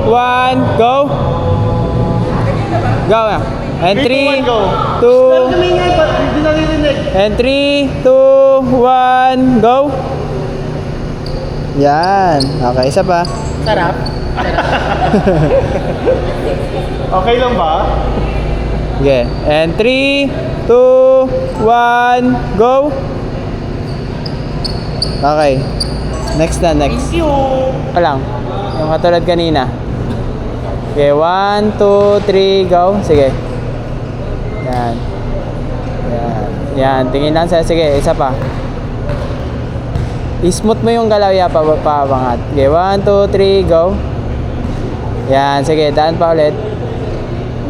1, go! Go na. And 3, 2, and 3, 2, 1, go! Yan. Okay, isa pa. Sarap. Okay lang ba? Okay. And 3, 2, 1, go! Okay. Next na, next. Thank you. Ito lang. Yung katulad kanina. Okay, 1, 2, 3, go. Sige. Yan. Yan. Yan. Tingin lang sa. Sige, isa pa. I-smooth mo yung galaw ya, pabangat. Okay, 1, 2, 3, go. Yan. Sige, daan pa ulit.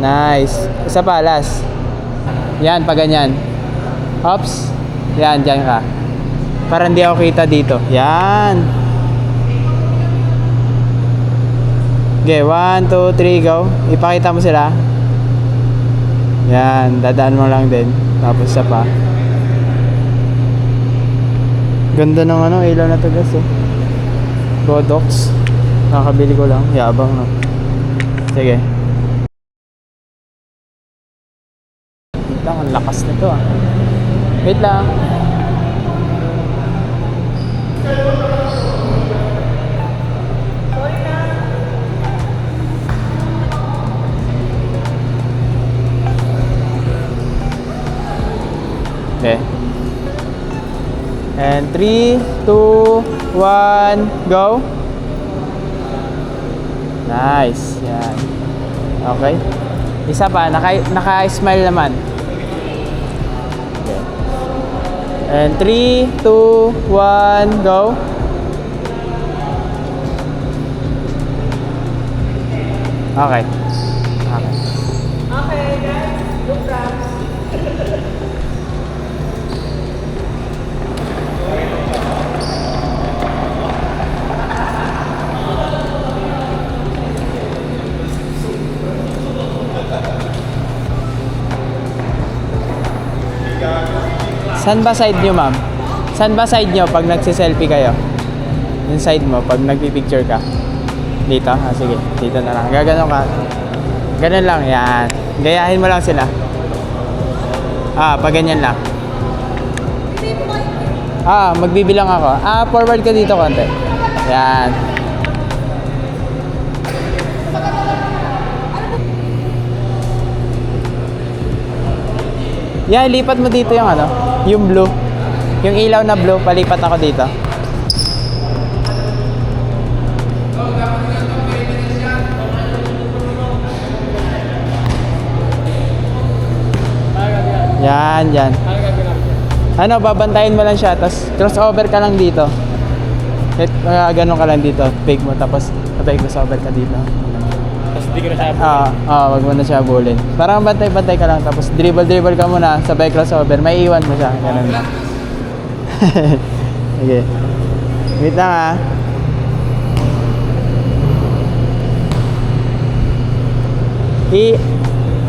Nice. Isa pa, last. Yan, pa ganyan. Ops. Yan, dyan ka. Para hindi ako kita dito. Yan. Okay, 1, 2, 3, go. Ipakita mo sila. Yan, dadaan mo lang din. Tapos isa pa. Ganda ng ano, ilaw na to guys oh. Godox. Nakakabili ko lang. Yabang no. Sige. Wait lang, ang lakas nito ah. Wait lang. Okay. And 3, 2, 1, go. Nice. Yan. Okay. Isa pa, naka-smile naman. Okay. And 3, 2, 1, go. Okay. Okay. Okay, guys. Look rams. Saan ba side nyo, ma'am? Saan ba side nyo pag nagsiselfie kayo? Yung side mo, pag nagpipicture ka? Dito? Ah, sige. Dito na lang. Gaganon ka. Ganon lang. Yan. Gayahin mo lang sila. Ah, pag ganyan lang. Ah, magbibilang ako. Ah, forward ka dito konti. Yan. Yan, lipat mo dito yung ano, yung blue. Yung ilaw na blue, palipat ako dito. Yan, yan. Ano, babantayin mo lang siya, tapos crossover ka lang dito. Ganun ka lang dito, fake mo, tapos sabay crossover ka dito. Tapos hindi ko na siya. Wag mo na siya bulin. Parang bantay-bantay ka lang, tapos dribble ka muna, sabay crossover, may iwan mo siya, ganun lang. Okay. Wait lang ah.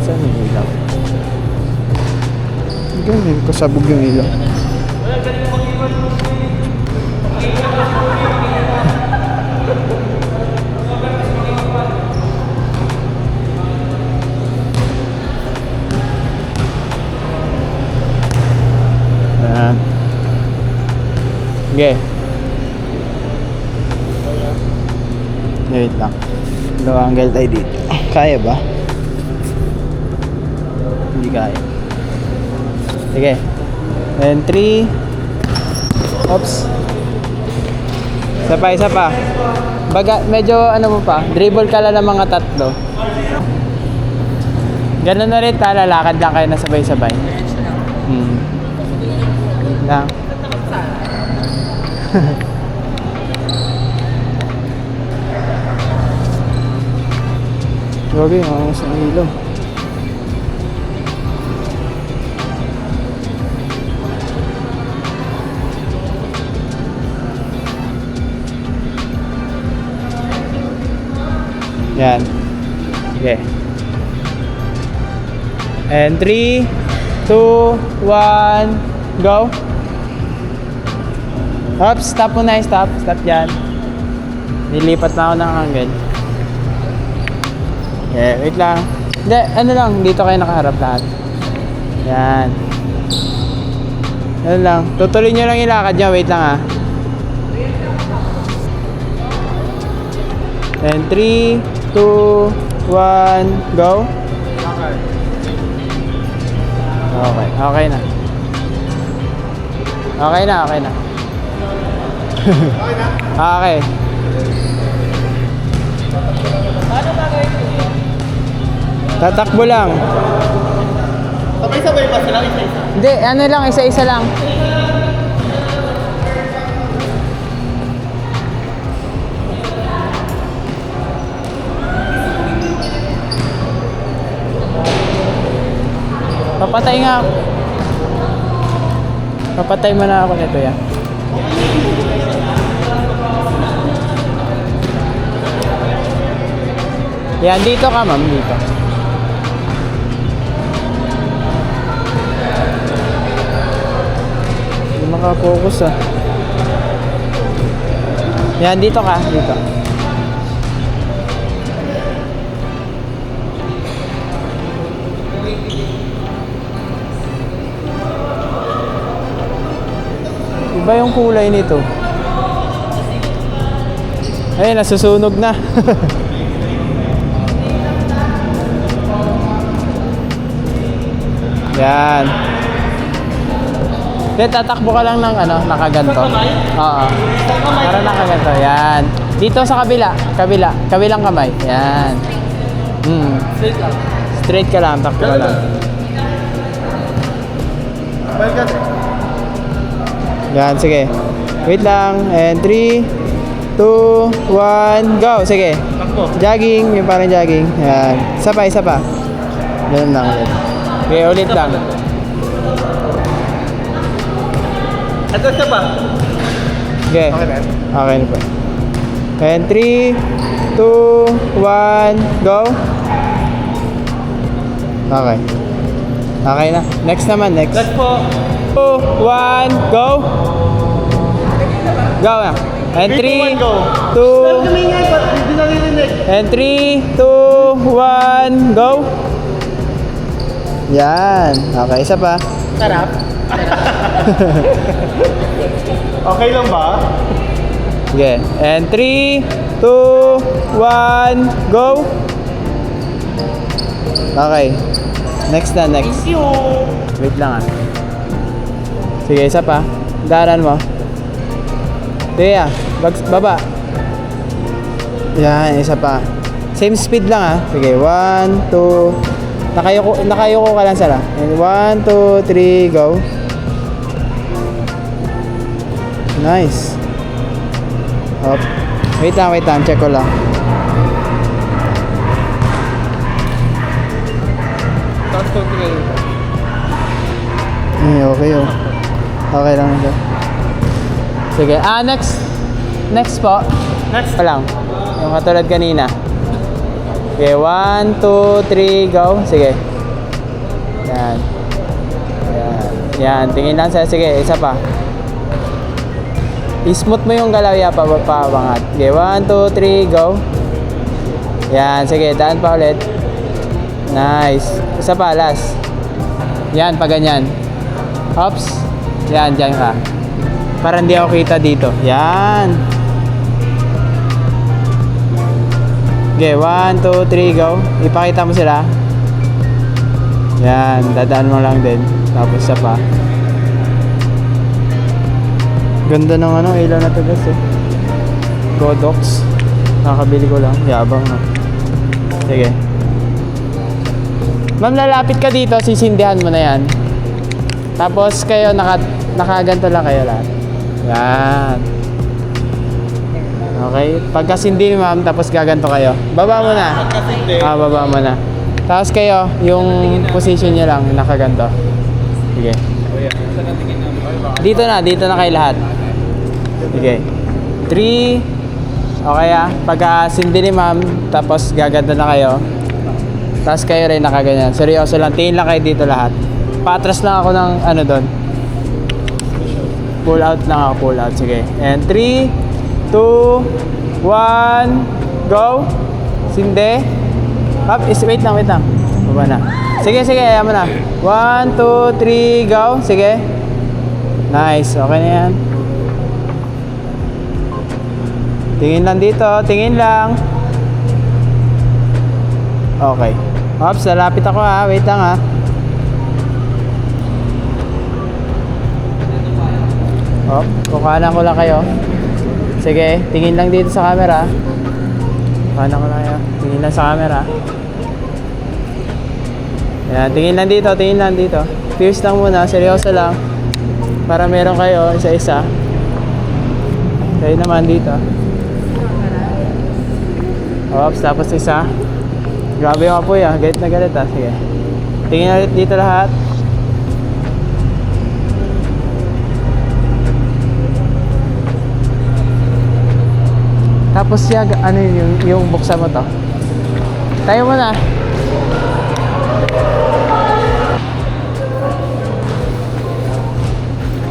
Saan yung ilaw? Ganyan, kasabog yung ilaw. Ayan. Okay. Wait lang. Low angle tayo dito. Kaya ba? Hindi kaya. Sige. And 3. Oops. Isa pa. Baga, medyo ano mo pa. Dribble ka lang ng mga tatlo. Ganun na rin, lalakad lang kayo na sabay-sabay. Lang. Okay, ang sa ilaw. Yan. Okay. And 3, 2, 1, go. Stop muna, stop dyan. Nilipat na ako ng angle. Wait lang. Hindi, ano lang, dito kayo nakaharap lahat. Yan. Ano lang, tutuloy nyo lang yung lakad nyo. Wait lang ah. And 3, 2, 1, go. Okay, okay na. Okay na, okay na. Okay. Tatakbo lang. Sabay-sabay ba sila isa-isa? Hindi, ano lang, isa-isa lang. Papatay nga. Papatay mo na ako nito yan. Yan, dito ka ma'am, dito. Hindi makapokus ah. Yan, dito ka, dito. Iba yung kulay nito. Ay, nasusunog na. Yan. Then, tatakbo ka lang ng ano, nakaganto. Oo. Para nakaganto. Yan. Dito sa kabila. Kabila. Kabilang kamay. Yan. Straight lang. Straight ka lang. Takbo ka lang. Balikan. Yan. Sige. Wait lang. And 3, 2, 1, go. Sige. Takbo. Jogging. Yung parang jogging. Yan. Isa pa, isa pa. Ganun lang ulit. Okay, ulit lang. Ito siya ba? Okay. Okay na. Okay na po. And 3, 2, 1, go. Okay. Okay na. Next naman, next. Let's po. 2, 1, go. Go na. And 3, 2, Kamingay, ba't hindi naririnig? and 3, 2, 1, go. Yan. Okay, isa pa. Sarap. Okay lang ba? Okay. And 3, 2, 1, go. Okay. Next na, next. Thank you. Wait lang ah. Sige, isa pa. Daran mo. Sige ah. Baba. Yan, isa pa. Same speed lang ah. Sige, 1, 2. Nakayuko ka lang sala. 1, 2, 3, go. Nice. Up. Wait lang. Check ko lang. Tapos ko kayo. Okay oh. Okay lang ito. Sige. Next. Next po. Next. Pa lang. Yung katulad kanina. Okay, 1, 2, 3, go. Sige. Yan. Yan. Tingin lang sa'yo. Sige, isa pa. I-smooth mo yung galaw ya, pabangat. Okay, 1, 2, 3, go. Yan, sige, daan pa ulit. Nice. Isa pa, last. Yan, pa ganyan. Hops. Yan, dyan ka. Para hindi ako kita dito. Yan. Okay, 1, 2, 3, go. Ipakita mo sila. Yan, dadaan mo lang din. Tapos isa pa. Ganda ng ano, ilaw na to guys eh. Godox. Nakakabili ko lang. Yabang no. Sige. Ma'am, lalapit ka dito, sisindihan mo na yan. Tapos kayo, nakaganto lang kayo lahat. Yan. Okay? Pagkasindi ni ma'am, tapos gaganto kayo. Baba mo na. Baba mo na. Tapos kayo, yung position niya lang, nakaganto. Sige. Dito na kayo lahat. Sige. 3. Okay ah. Pagkasindi ni ma'am, tapos gaganto na kayo. Tapos kayo rin nakaganyan. Seryoso lang. Tingin lang kayo dito lahat. Patras lang ako ng ano doon. Pull out lang ako. Pull out. Sige. And 3, 2, 1, go. Sinde. Up, wait lang, wait lang. Baba na. Sige, sige, ayaw mo na. 1, 2, 3, go. Sige. Nice, okay na yan. Tingin lang dito, tingin lang. Okay. Ops, lalapit ako ha. Wait lang ha. Oh, kukanan ko lang kayo. Sige, tingin lang dito sa camera. Kukanan ko lang kayo. Tingin lang sa camera. Yan, tingin lang dito, tingin lang dito. Fierce lang muna, seryoso lang. Para meron kayo, isa-isa. Kayo naman dito. Oops, tapos isa. Grabe yung apoy ah, galit na galit ah. Sige. Tingin ulit dito lahat. Tapos siya, ano yung buksan mo to? Tayo mo na.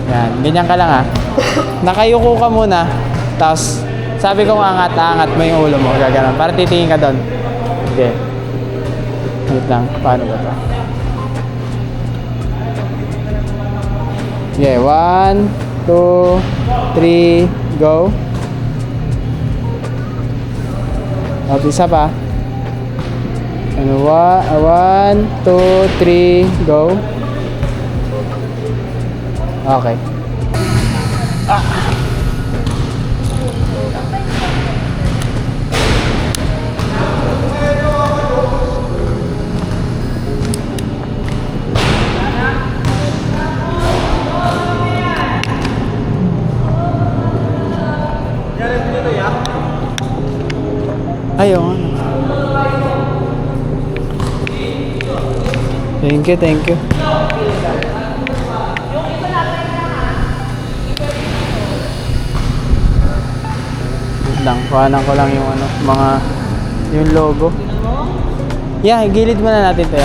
Yan, ganyan ka lang ah. Nakayuko ka muna. Tapos, sabi kong angat mo yung ulo mo. Gaganon. Para titingin ka doon. Okay. Wait lang. Paano ba to? Okay, 1, 2, 3, go. At isa pa. Ano, 1, 2, 3, go. Okay. Ayaw nga. Thank you, thank you. Wait lang, kuhanan ko lang yung ano, yung logo. Yeah, gilid muna natin to.